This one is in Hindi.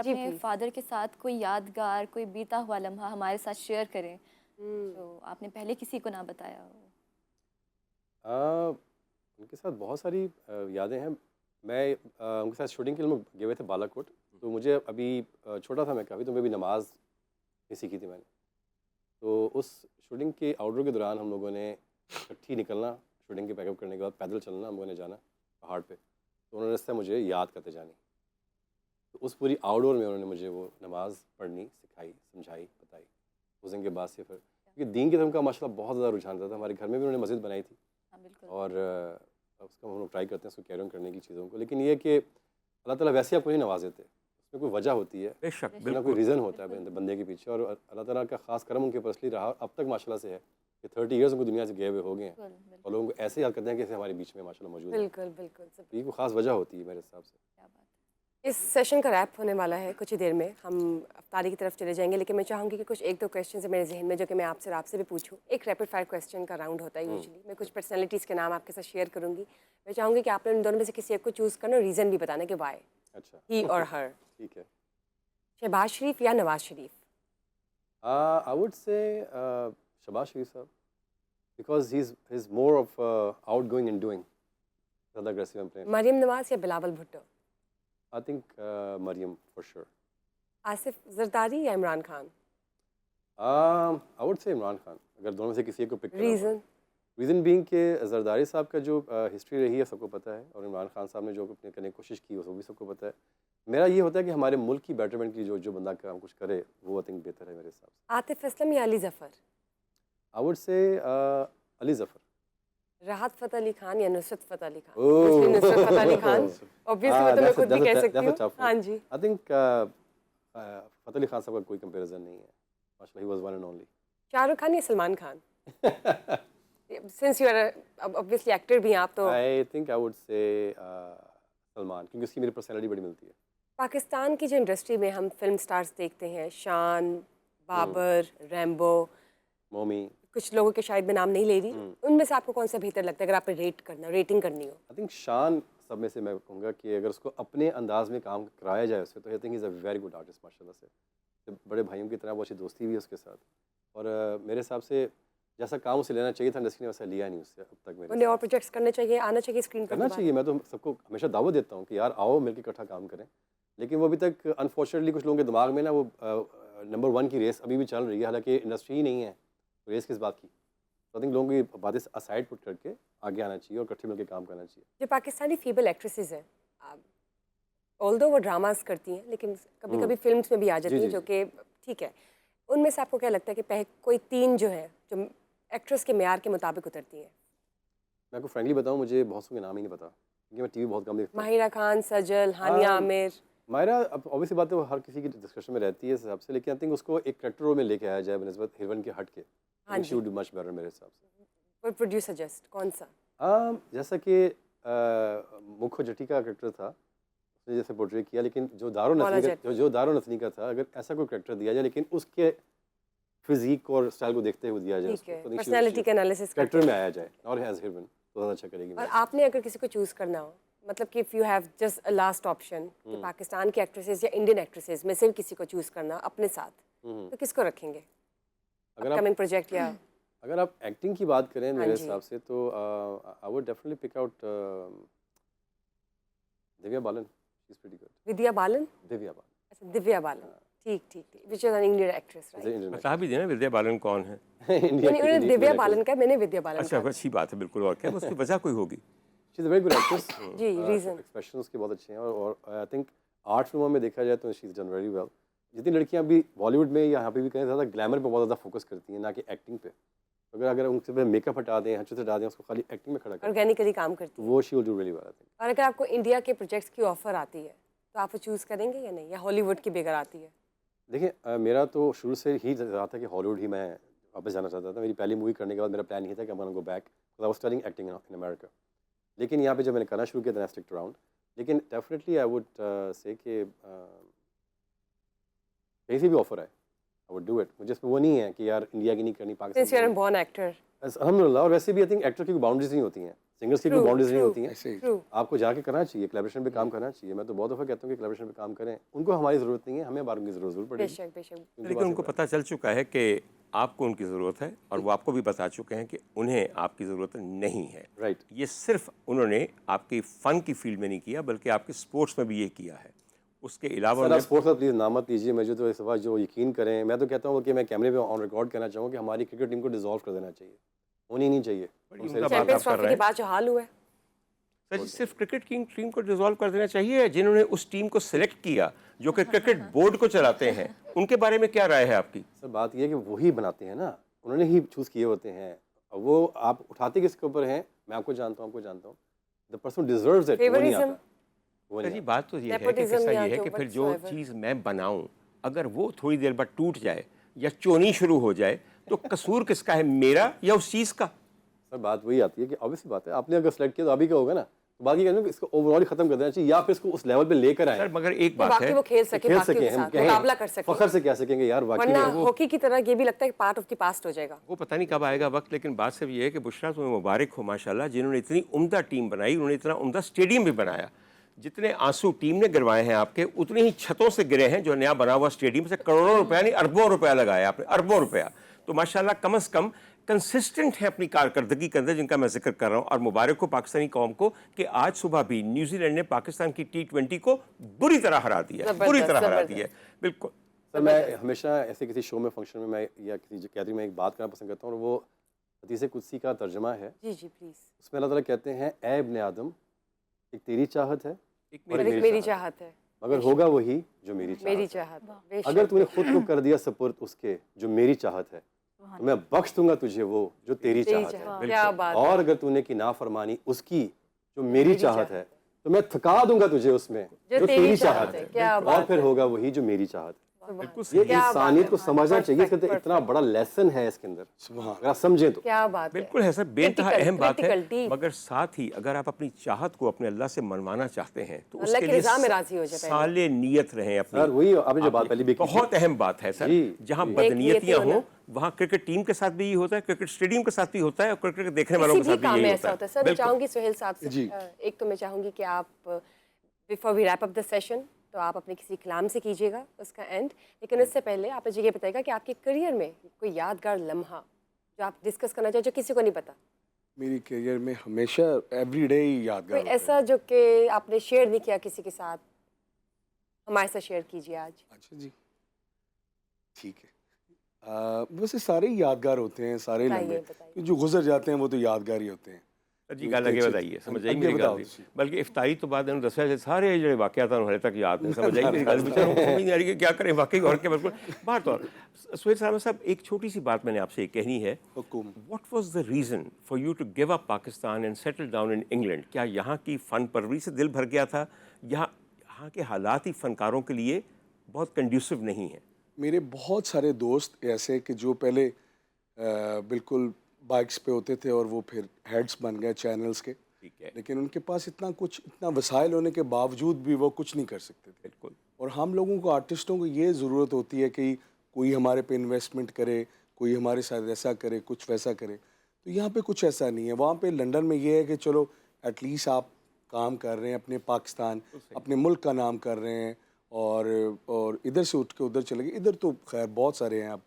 जी अपने प्लीज। फादर के साथ कोई यादगार, कोई बीता हुआ लम्हा हमारे साथ शेयर करें जो आपने पहले किसी को ना बताया हो। आ, उनके साथ बहुत सारी यादें हैं। मैं उनके साथ शूटिंग के लिए हम गए हुए थे बालाकोट। तो मुझे अभी छोटा था मैं काफ़ी, तो मैं भी नमाज नहीं सीखी थी मैंने। तो उस शूटिंग के आउटडोर के दौरान हम लोगों ने इकट्ठी निकलना, शूटिंग के पैकअप करने के बाद पैदल चलना, हम लोगों ने जाना पहाड़ पे। तो उन्होंने इससे मुझे याद करते जानी। तो उस पूरी आउटडोर में उन्होंने मुझे वो नमाज़ पढ़नी सिखाई, समझाई, बताई। उस दिन के बाद से फिर क्योंकि दीन की तरफ का माशाल्लाह बहुत ज़्यादा रुझान रहता था। हमारे घर में भी उन्होंने मस्जिद बनाई थी हाँ बिल्कुल। और उसका हम लोग ट्राई करते हैं उसको कैरी ऑन करने की चीज़ों को। लेकिन ये कि अल्लाह ताला वैसे आपको नहीं नवाज देते, उसमें कोई वजह होती है, बेशक, कोई ना कोई बिल्कुल। रीज़न होता है बिल्कुल। बंदे के पीछे। और अल्लाह ताला का ख़ास करम उनके ऊपर इसलिए रहा अब तक माशाल्लाह से है कि 30 ईयर्स उनको दुनिया से गए हुए हो गए हैं बिल्कुल, बिल्कुल। और लोगों को ऐसे याद करते हैं कि ऐसे हमारे बीच में माशाल्लाह मौजूद है। बिल्कुल बिल्कुल तो सब। ये कोई ख़ास वजह होती है मेरे हिसाब से। क्या बात है। इस सेशन का रैप होने वाला है कुछ ही देर में, हम अफ्तारी की तरफ चले जाएंगे, लेकिन मैं चाहूँगी कि कुछ एक दो क्वेश्चन है मेरे जहन में जो कि मैं आपसे और आपसे भी पूछूं। एक रैपिड फायर क्वेश्चन का राउंड होता है यूजुअली। मैं कुछ पर्सनैलिटीज़ के नाम आपके साथ शेयर करूँगी। मैं चाहूँगी कि आपने उन दोनों में से किसी एक को चूज़ करना, रीज़न भी बताना कि वाई, अच्छा ही और हर। ठीक है। शहबाज शरीफ या Nawaz Sharif? I would say Shehbaz Sharif साहब, because he is more of out going and doing, ज़्यादा aggressive and plain. Maryam Nawaz या Bilawal Bhutto? I think Maryam for sure. Asif Zardari या Imran Khan? I would say Imran Khan, अगर दोनों में से किसी एक को पिक करना रीज़न? रीज़न बीइंग के जरदारी साहब का जो हिस्ट्री रही है सबको पता है, और इमरान खान साहब ने जो अपने करने की कोशिश की वो भी सबको पता है। मेरा ये होता है कि हमारे मुल्क की बेटरमेंट की जो बंदा काम कुछ करे वो आई थिंक बेहतर है मेरे हिसाब से। आतिफ असलम या Ali Zafar? I would say Ali Zafar. राहत फ़तेह अली खान या Nusrat Fateh Ali Khan? Oh. Obviously Nusrat Fateh Ali Khan, obviously वो तो मैं खुद भी कह सकती हूँ। हाँ जी। आई थिंक फ़तेह अली खान साहब का कोई कंपैरिजन नहीं है, माशाल्लाह, he was one and only. Shahrukh Khan या Salman Khan? Since you are obviously actor भी हैं आप, तो I think I would say Salman, क्योंकि उसकी मेरी पर्सनैलिटी बड़ी मिलती है। पाकिस्तान की जो इंडस्ट्री में हम फिल्म स्टार्स देखते हैं, शान, बाबर, रैम्बो, मोमी। कुछ लोगों के शायद मैं नाम नहीं ले रही, उनमें से आपको कौन सा बेहतर लगता है अगर आपने रेटिंग करनी हो? आई थिंक शान सब में से मैं कहूँगा कि अगर उसको अपने अंदाज में काम कराया जाए उससे, तो I think is a very good artist माशाल्लाह से। तो बड़े भाइयों की तरह बहुत अच्छी दोस्ती भी है उसके साथ, और मेरे हिसाब से जैसा काम उसे लेना चाहिए था इंडस्ट्री ने वैसा लिया नहीं उससे अब तक। मेरे उन्हें और हिसाब से प्रोजेक्ट्स करने चाहिए, आना चाहिए स्क्रीन पर करना दोबारा। चाहिए। मैं तो सबको हमेशा दावत देता हूँ कि यार आओ मिलकर इकट्ठा काम करें, लेकिन वो अभी तक अनफॉर्चुनेटली कुछ लोगों के दिमाग में ना वो नंबर 1 की रेस अभी भी चल रही है, हालांकि इंडस्ट्री ही नहीं है, तो रेस किस बात की। तो आई थिंक लोगों की बातें असाइड पुट करके आगे आना चाहिए और इकट्ठे मिलकर काम करना चाहिए। जो पाकिस्तानी फीमेल एक्ट्रेसेस हैं, ऑल्दो वो ड्रामास करती हैं, लेकिन कभी कभी फिल्म्स में भी आ जाती जी, हैं, जी, जो कि ठीक है, उनमें से आपको क्या लगता है कि कोई 3 जो है जो एक्ट्रेस के मेयार के मुताबिक उतरती हैं? मैं आपको फ्रेंकली बताऊं, मुझे बहुत सौ के नाम ही नहीं पता, क्योंकि मैं टीवी बहुत कम देखता हूँ। माहिरा खान, सजल, हानिया आमिर। मायरा अब ऑब्वियसली बात है वो हर किसी की डिस्कशन में रहती है इस हिसाब से, लेकिन आई थिंक उसको एक करेक्टर रोल में लेके आया जाए बनस्बत हीरोइन के हट के, हाँ she would do much better मेरे हिसाब से। और प्रोड्यूसर जस्ट कौन सा? जैसा कि मुखो जटी का करेक्टर था, उसने जैसे पोर्ट्रे किया, लेकिन जो दारो मौला नसनी जट। का जो दारो नसनी का था, अगर ऐसा कोई करेक्टर दिया जाए लेकिन उसके फिजिक और स्टाइल को देखते हुए दिया जाए ठीक है, उसको, तो पर्सनैलिटी का एनालिसिस करते करेक्टर में हैं। आया जाए और एज हीरोइन तो ज़्यादा अच्छा करेगी और मेरे आपने अगर किसी को चूज़ करना हो, मतलब कि if you have just a last option कि पाकिस्तान की एक्ट्रेसेस या इंडियन एक्ट्रेसेस में से किसी को चूज़ करना अपने साथ, तो किसको रखेंगे अगर आप अपकमिंग प्रोजेक्ट या? अगर आप एक्टिंग की बात करें मेरे जी। हिसाब से, तो I would definitely pick out Divya Balan, she is pretty good. Vidya Balan? Divya Balan अच्छा, दिव्या बालन, ठीक ठीक ठीक, which is an Indian actress, is right? Indian बता भी देना विद्या बालन कौन है। इंडिया उन्होंने दिव्या बालन का, मैंने विद्या बालन अच्छा, का। अच्छी बात है, बिल्कुल। और क्या उसकी वजह कोई होगी? She is a very good actress. जी, रीज़न? एक्सप्रेशंस के बहुत अच्छे हैं, और आई थिंक आर्ट फिल्मों में देखा जाए तो she is done very well. जितनी लड़कियां अभी बॉलीवुड में या यहाँ पे भी कहें ज़्यादा ग्लैमर पे बहुत ज़्यादा फोकस करती हैं, ना कि एक्टिंग पे। अगर अगर उनसे मेकअप हटा दें, हंचू से हटा दें, उसको खाली एक्टिंग में खड़ा करें, ऑर्गेनिकली काम करती तो है। वो she will do really well I think. और अगर आपको इंडिया के प्रोजेक्ट्स की ऑफर आती है तो आप वो चूज़ करेंगे या नहीं, या हॉलीवुड की बेगर आती है? देखिए मेरा तो शुरू से ही रहा था कि हॉलीवुड ही मैं वापस जाना चाहता था। मेरी पहली मूवी करने के बाद मेरा प्लान ये था कि I am gonna go back, I was studying acting in America. लेकिन यहाँ पे जब मैंने करना शुरू किया, देन आई स्टिक्ड अराउंड। लेकिन डेफिनेटली आई वुड से कि कहीं से भी ऑफर आए आई वुड डू इट। मुझे इसमें वो नहीं है कि यार इंडिया की नहीं करनी, since you are Pakistan an born actor. अल्हम्दुलिल्लाह। और वैसे भी आई थिंक एक्टर की कोई बाउंड्रीज नहीं होती हैं, सिंगर्स की कोई बाउंड्रीज नहीं होती हैं। ऐसे ही ट्रू। आपको जाके करना चाहिए, कोलैबोरेशन पे काम करना चाहिए। मैं तो बहुत दफ़ा कहता हूँ कि कोलैबोरेशन पे काम करें। उनको हमारी ज़रूरत नहीं है, हमें बार उनकी ज़रूर पड़ेगी। बेशक बेशक। उनकी लेकिन बात उनको से पता चल चुका है कि आपको उनकी ज़रूरत है और वो आपको भी बता चुके हैं कि उन्हें आपकी ज़रूरत नहीं है। राइट। ये सिर्फ उन्होंने आपकी फ़न की फील्ड में नहीं किया बल्कि आपके स्पोर्ट्स में भी ये किया है। उसके अलावा सर आप उन्होंने स्पोर्ट्स का प्लीज़ नाम मत लीजिए। मुझे तो इस बार जो यकीन करें, मैं तो कहता हूँ कि मैं कैमरे पे ऑन रिकॉर्ड कहना चाहूँगा कि हमारी क्रिकेट टीम को डिसॉल्व कर देना चाहिए, होनी नहीं चाहिए। बड़ी हम उम्दा सही- बात चैंपियंस आप कर ट्रॉफी रहे के हैं। बाद जो हाल हुआ है, सर जी, सिर्फ क्रिकेट की टीम को डिसॉल्व कर देना चाहिए। जिन्होंने उस टीम को सिलेक्ट किया जो कि क्रिकेट बोर्ड को चलाते हैं, उनके बारे में क्या राय है आपकी? सर बात यह है कि वही बनाते हैं ना, उन्होंने ही चूज़ किए होते हैं। अब वो आप उठाते किसके ऊपर हैं, मैं आपको जानता हूँ, आपको जानता हूँ। द पर्सन डिजर्व्स इट, वो नहीं Favouritism? आता, वो सर नहीं जी, आता। बात तो ये है कि Nepotism किस्सा या ये है जो कि फिर जो whatsoever। चीज़ मैं बनाऊं अगर वो थोड़ी देर बाद टूट जाए या चोनी शुरू हो जाए तो कसूर किसका है, मेरा या उस चीज़ का? सर बात वही आती है कि ऑब्वियस बात है, आपने अगर सेलेक्ट किया तो अभी क्या होगा ना, तो बाकी कहना इसको ओवरऑल खत्म कर देना चाहिए या फिर इसको उस लेवल पे लेकर आए। सर मगर एक तो बात बाकी है, वो खेल सके, खेल बाकी सके, के हम साथ कहें मुकाबला कर सके। फखर से कह सकेंगे यार वाकई वरना में हॉकी की तरह ये भी लगता है कि पार्ट ऑफ द पास्ट हो जाएगा। वो पता नहीं कब आएगा वक्त। लेकिन बात सिर्फ ये है कि बुशरा तुम्हें मुबारक हो माशाल्लाह, जिन्होंने इतनी उम्दा टीम बनाई, उन्होंने इतना उम्दा स्टेडियम भी बनाया। जितने आंसू टीम ने गिरवाए हैं आपके, उतनी ही छतों से गिरे हैं जो नया बना हुआ स्टेडियम से करोड़ों रुपया नहीं अरबों रुपया लगाया आपने, अरबों रुपया। तो माशाल्लाह कम से कम कंसिस्टेंट है अपनी कारकर्दगी के अंदर, जिनका मैं जिक्र कर रहा हूँ। और मुबारक हो पाकिस्तानी कौम को कि आज सुबह भी न्यूजीलैंड ने पाकिस्तान की T20 को बुरी तरह हरा दिया है, बुरी तरह हरा दिया है। बिल्कुल सर मैं हमेशा ऐसे किसी शो में, फंक्शन में मैं या किसी गैदरिंग में एक बात करना पसंद करता हूँ, और वो हदीस कुदसी का तर्जमा है। जी जी प्लीज। उसमें अल्लाह ताला कहते हैं, ऐ इब्ने आदम, एक तेरी चाहत है एक और और एक एक मेरी मेरी चाहत चाहत है, मगर होगा वही जो मेरी मेरी चाहत है। चाहत। बेशक। अगर तूने खुद को कर दिया सपुर्द उसके जो मेरी चाहत है, तो मैं बख्श दूंगा तुझे वो जो तेरी तेरी चाहत है। चाहत, क्या बात है। और अगर तूने की नाफरमानी उसकी जो मेरी चाहत है, तो मैं थका दूंगा तुझे उसमें जो तेरी चाहत है। क्या और बात फिर है। होगा वही जो मेरी चाहत है। बिल्कुल ये क्या बात इंसानियत है। को समझना चाहिए। इसके अंदर Perfect, इतना बड़ा लेसन है इसके अंदर, अगर आप समझें तो। क्या बात है। बिल्कुल है सर, बेनतहा Critical, अहम बात है। critical, deep। मगर साथ ही अगर आप अपनी चाहत को अपने अल्लाह से मनवाना चाहते हैं तो अल्लाह उसके की लिए रज़ा में राज़ी हो जाए पहले। साले नियत रहें अपनी। सर वही आपने जो बात पहले भी की थी। बहुत अहम बात है सर, जी, जहाँ जी। बदनीयतियाँ नेक नियतें हों वहाँ क्रिकेट टीम के साथ भी ये होता है, क्रिकेट स्टेडियम के साथ भी होता है और क्रिकेट देखने वालों किसी के भी साथ भी काम यही में होता ऐसा है। होता है। सर मैं बिल्कुल। चाहूंगी सुहेल साहब से, जी। एक तो मैं चाहूंगी कि आप before we wrap up the session तो आप अपने किसी कलाम से कीजिएगा उसका एंड, लेकिन उससे पहले आप मुझे ये बताइएगा कि आपके करियर में कोई यादगार लम्हा जो आप डिस्कस करना चाहें जो किसी को नहीं पता, मेरी करियर में हमेशा एवरीडे ही यादगार कोई होता है। ऐसा जो कि आपने शेयर नहीं किया किसी के साथ, हमारे साथ शेयर कीजिए आज। अच्छा जी, ठीक है। वैसे सारे ही यादगार होते हैं, सारे बताइए, लम्हे बताइए। जो गुजर जाते हैं वो तो यादगार ही होते हैं। जी गल अगे बताइए, समझ आई अगे मेरी बताओ गल तुसी। बल्कि इफ्तारी तो बाद इन्होंने दसिया सारे जो वाकयात हले तक याद ने, समझ आई मेरी गल। बेचारों को समझ नहीं आ रही कि क्या करें वाकई और क्या। बिल्कुल बात। और सुहेल साहब एक छोटी सी बात मैंने आपसे कहनी है। हुकुम। What was the reason for you to give up Pakistan and settle down in England? क्या यहाँ की फ़न परवरी से दिल भर गया था? यहाँ के हालात ही फ़नकारों के लिए बहुत कंड्यूसिव नहीं है? मेरे बहुत सारे दोस्त ऐसे कि जो पहले बिल्कुल बाइक्स पे होते थे और वो फिर हेड्स बन गए चैनल्स के, ठीक है, लेकिन उनके पास इतना वसाइल होने के बावजूद भी वो कुछ नहीं कर सकते थे। बिल्कुल। और हम लोगों को, आर्टिस्टों को, ये ज़रूरत होती है कि कोई हमारे पे इन्वेस्टमेंट करे, कोई हमारे साथ ऐसा करे, कुछ वैसा करे। तो यहाँ पे कुछ ऐसा नहीं है। वहाँ पे लंदन में ये है कि चलो एटलीस्ट आप काम कर रहे हैं, अपने पाकिस्तान, अपने मुल्क का नाम कर रहे हैं, और इधर से उठ के उधर चले गए। इधर तो खैर बहुत सारे हैं, आप